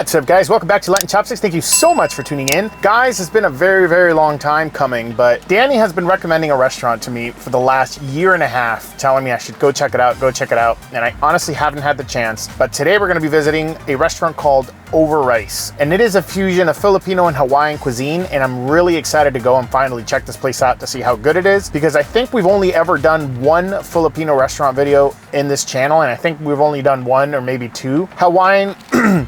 What's up, guys? Welcome back to Latin Chopsticks. Thank you so much for tuning in. Guys, it's been a very, very long time coming, but Danny has been recommending a restaurant to me for the last year and a half, telling me I should go check it out, and I honestly haven't had the chance. But today we're gonna be visiting a restaurant called OverRice, and it is a fusion of Filipino and Hawaiian cuisine, and I'm really excited to go and finally check this place out to see how good it is, because I think we've only ever done one Filipino restaurant video in this channel, and I think we've only done one or maybe two Hawaiian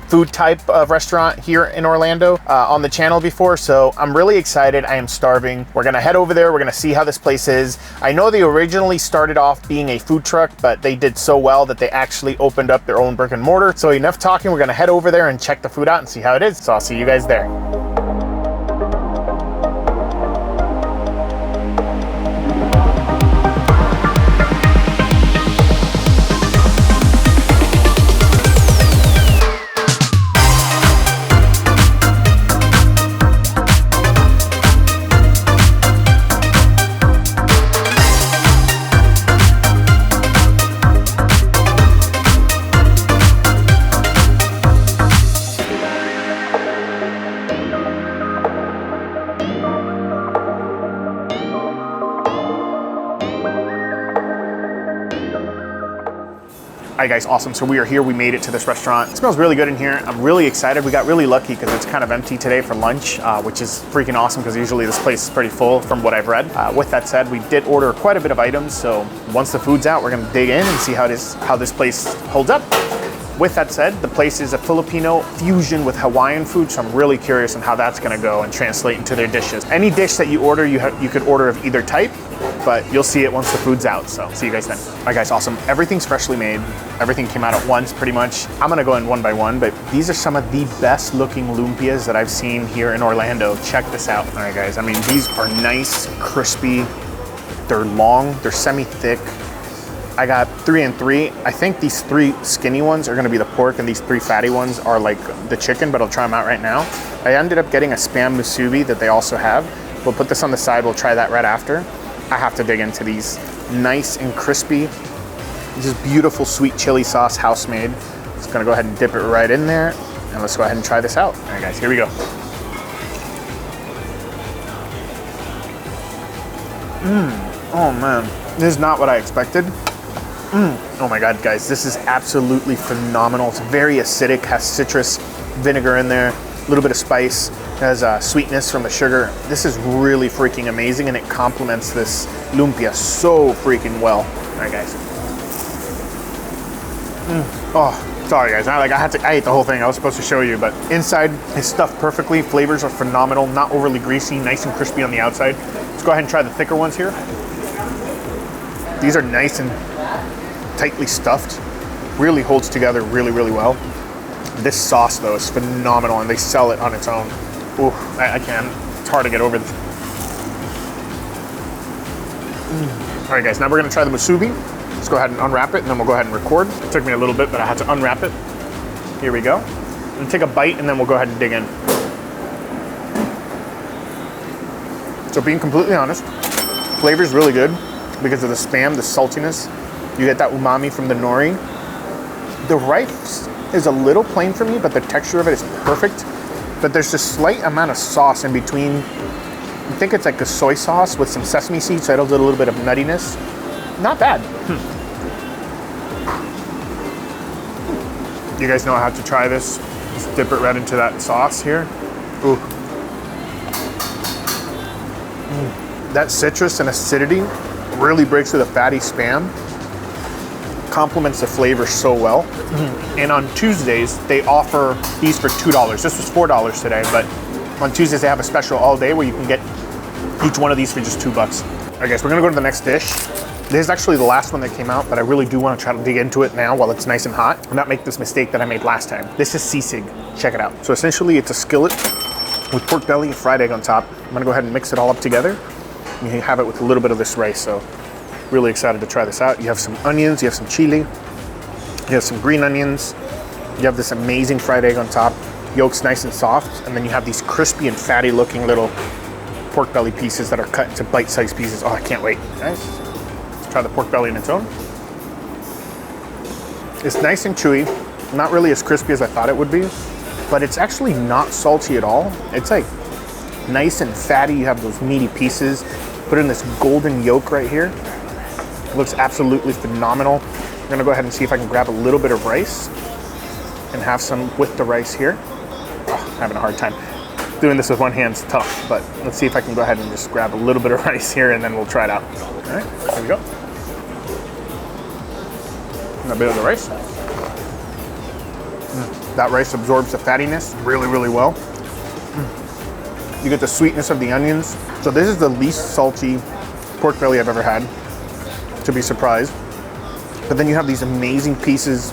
food type of restaurant here in Orlando on the channel before. So I'm really excited. I am starving. We're gonna head over there. We're gonna see how this place is. I know they originally started off being a food truck, but they did so well that they actually opened up their own brick and mortar. So enough talking, we're gonna head over there and check the food out and see how it is. So I'll see you guys there. All right, guys, awesome. So we are here, we made it to this restaurant. It smells really good in here. I'm really excited. We got really lucky because it's kind of empty today for lunch, which is freaking awesome because usually this place is pretty full from what I've read. With that said, we did order quite a bit of items. So once the food's out, we're gonna dig in and see how this place holds up. With that said, the place is a Filipino fusion with Hawaiian food, so I'm really curious on how that's gonna go and translate into their dishes. Any dish that you order, you could order of either type, but you'll see it once the food's out, so see you guys then. All right, guys, awesome. Everything's freshly made. Everything came out at once, pretty much. I'm gonna go in one by one, but these are some of the best looking lumpias that I've seen here in Orlando. Check this out. All right, guys, I mean, these are nice, crispy. They're long, they're semi-thick. I got 3 and 3. I think these 3 skinny ones are gonna be the pork and these 3 fatty ones are like the chicken, but I'll try them out right now. I ended up getting a Spam musubi that they also have. We'll put this on the side, we'll try that right after. I have to dig into these. Nice and crispy. This is beautiful sweet chili sauce, house made. Just gonna go ahead and dip it right in there and let's go ahead and try this out. All right, guys, here we go. Oh man, this is not what I expected. Oh my God, guys, this is absolutely phenomenal. It's very acidic, has citrus vinegar in there, a little bit of spice, has sweetness from the sugar. This is really freaking amazing and it complements this lumpia so freaking well. All right, guys. Oh, sorry guys, I ate the whole thing. I was supposed to show you, but inside is stuffed perfectly. Flavors are phenomenal, not overly greasy, nice and crispy on the outside. Let's go ahead and try the thicker ones here. These are nice and tightly stuffed, really holds together really, really well. This sauce though is phenomenal and they sell it on its own. Ooh, I can't, it's hard to get over this. All right guys, now we're gonna try the musubi. Let's go ahead and unwrap it and then we'll go ahead and record. It took me a little bit, but I had to unwrap it. Here we go. And take a bite and then we'll go ahead and dig in. So being completely honest, flavor's really good because of the Spam, the saltiness. You get that umami from the nori. The rice is a little plain for me, but the texture of it is perfect. But there's a slight amount of sauce in between. I think it's like a soy sauce with some sesame seeds, so it'll do a little bit of nuttiness. Not bad. You guys know how to try this. Just dip it right into that sauce here. Ooh. That citrus and acidity really breaks through the fatty Spam. Complements the flavor so well. And on Tuesdays, they offer these for $2. This was $4 today, but on Tuesdays they have a special all day where you can get each one of these for just $2. All right guys, we're gonna go to the next dish. This is actually the last one that came out, but I really do want to try to dig into it now while it's nice and hot and not make this mistake that I made last time. This is sisig, check it out. So essentially it's a skillet with pork belly and fried egg on top. I'm gonna go ahead and mix it all up together. And you have it with a little bit of this rice, so really excited to try this out. You have some onions, you have some chili, you have some green onions, you have this amazing fried egg on top, yolk's nice and soft, and then you have these crispy and fatty looking little pork belly pieces that are cut into bite-sized pieces. Oh, I can't wait. Nice. Let's try the pork belly in its own. It's nice and chewy, not really as crispy as I thought it would be. but it's actually not salty at all. It's like nice and fatty. You have those meaty pieces. Put in this golden yolk right here. It looks absolutely phenomenal. I'm gonna go ahead and see if I can grab a little bit of rice and have some with the rice here. Oh, having a hard time. Doing this with one hand's tough, but let's see if I can go ahead and just grab a little bit of rice here and then we'll try it out. All right, here we go. And a bit of the rice. That rice absorbs the fattiness really, really well. You get the sweetness of the onions. So this is the least salty pork belly I've ever had, to be surprised. But then you have these amazing pieces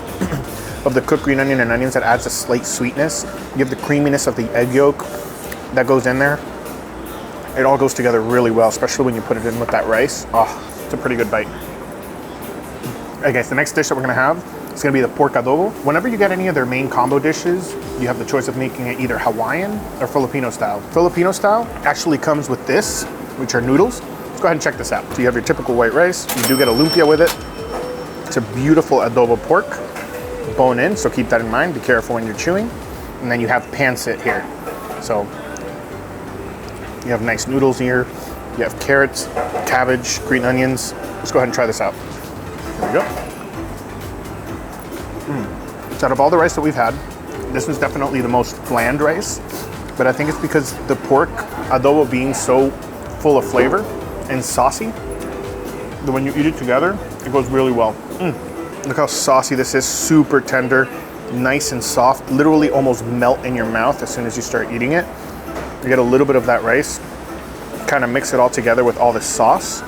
of the cooked green onion and onions that adds a slight sweetness. You have the creaminess of the egg yolk that goes in there. It all goes together really well, especially when you put it in with that rice. Oh, it's a pretty good bite. Okay, guys, the next dish that we're gonna have is gonna be the pork adobo. Whenever you get any of their main combo dishes, you have the choice of making it either Hawaiian or Filipino style. Filipino style actually comes with this, which are noodles. Let's go ahead and check this out. So you have your typical white rice. You do get a lumpia with it. It's a beautiful adobo pork, bone in, so keep that in mind. Be careful when you're chewing. And then you have pancit here. So you have nice noodles here. You have carrots, cabbage, green onions. Let's go ahead and try this out. Here we go. So out of all the rice that we've had, this one's definitely the most bland rice, but I think it's because the pork adobo being so full of flavor and saucy, that when you eat it together, it goes really well. Look how saucy this is, super tender, nice and soft, literally almost melt in your mouth as soon as you start eating it. You get a little bit of that rice, kind of mix it all together with all this sauce,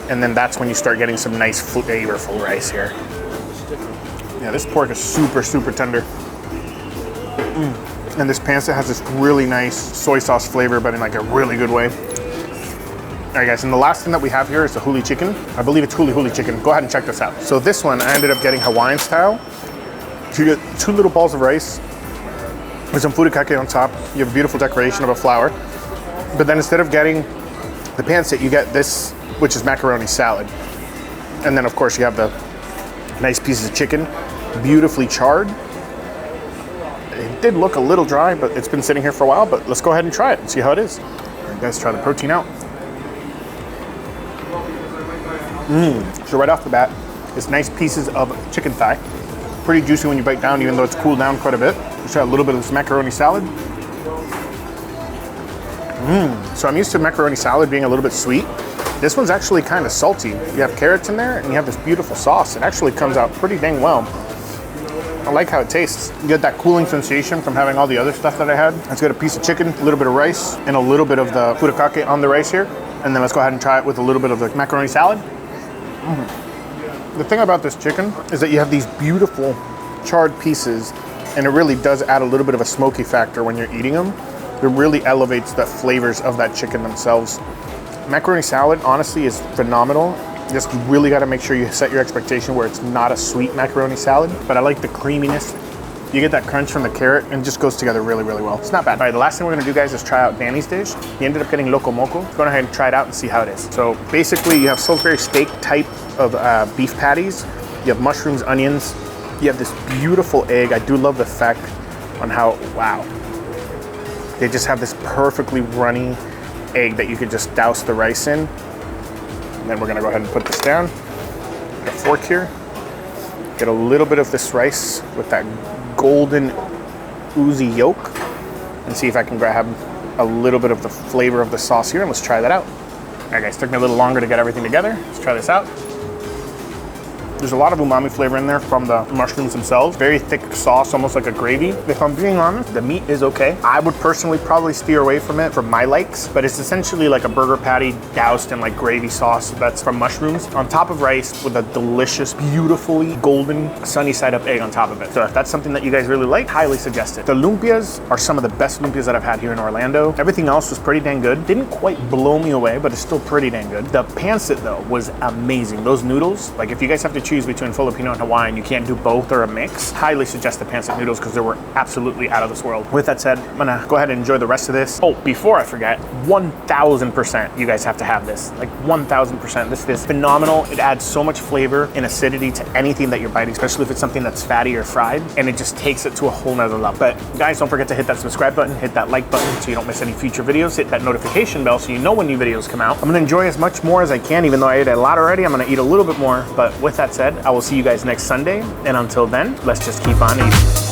and then that's when you start getting some nice flavorful rice here. Yeah, this pork is super, super tender. And this pancit has this really nice soy sauce flavor, but in like a really good way. All right, guys, and the last thing that we have here is the huli chicken. I believe it's huli chicken. Go ahead and check this out. So this one, I ended up getting Hawaiian style. So you get 2 little balls of rice with some furikake on top. You have a beautiful decoration of a flower. But then instead of getting the pancit, you get this, which is macaroni salad. And then, of course, you have the nice pieces of chicken, beautifully charred. It did look a little dry, but it's been sitting here for a while, but let's go ahead and try it and see how it is. All right, guys, try the protein out. So right off the bat, it's nice pieces of chicken thigh. Pretty juicy when you bite down, even though it's cooled down quite a bit. Let's try a little bit of this macaroni salad. So I'm used to macaroni salad being a little bit sweet. This one's actually kind of salty. You have carrots in there and you have this beautiful sauce. It actually comes out pretty dang well. I like how it tastes. You get that cooling sensation from having all the other stuff that I had. Let's get a piece of chicken, a little bit of rice, and a little bit of the furikake on the rice here. And then let's go ahead and try it with a little bit of the macaroni salad. The thing about this chicken is that you have these beautiful charred pieces, and it really does add a little bit of a smoky factor when you're eating them. It really elevates the flavors of that chicken themselves. Macaroni salad, honestly, is phenomenal. Just really got to make sure you set your expectation where it's not a sweet macaroni salad, but I like the creaminess. You get that crunch from the carrot and it just goes together really, really well. It's not bad. All right, the last thing we're gonna do, guys, is try out Danny's dish. He ended up getting loco moco. Let's go ahead and try it out and see how it is. So basically you have Salisbury steak type of beef patties. You have mushrooms, onions. You have this beautiful egg. I do love the fact on how, wow. They just have this perfectly runny egg that you could just douse the rice in. And then we're gonna go ahead and put this down. Get a fork here. Get a little bit of this rice with that golden oozy yolk and see if I can grab a little bit of the flavor of the sauce here, and let's try that out. All right, guys, took me a little longer to get everything together. Let's try this out. There's a lot of umami flavor in there from the mushrooms themselves. Very thick sauce, almost like a gravy. If I'm being honest, the meat is okay. I would personally probably steer away from it for my likes, but it's essentially like a burger patty doused in like gravy sauce that's from mushrooms on top of rice with a delicious, beautifully golden, sunny side up egg on top of it. So if that's something that you guys really like, highly suggest it. The lumpias are some of the best lumpias that I've had here in Orlando. Everything else was pretty dang good. Didn't quite blow me away, but it's still pretty dang good. The pancit though was amazing. Those noodles, like if you guys have to choose between Filipino and Hawaiian, you can't do both or a mix, highly suggest the pancit noodles because they were absolutely out of this world. With that said, I'm gonna go ahead and enjoy the rest of this. Oh, before I forget, 1000% you guys have to have this. Like 1000%. This is phenomenal. It adds so much flavor and acidity to anything that you're biting, especially if it's something that's fatty or fried, and it just takes it to a whole nother level. But guys, don't forget to hit that subscribe button, hit that like button so you don't miss any future videos, hit that notification bell so you know when new videos come out. I'm gonna enjoy as much more as I can, even though I ate a lot already. I'm gonna eat a little bit more, but with that said, I will see you guys next Sunday, and until then, let's just keep on eating.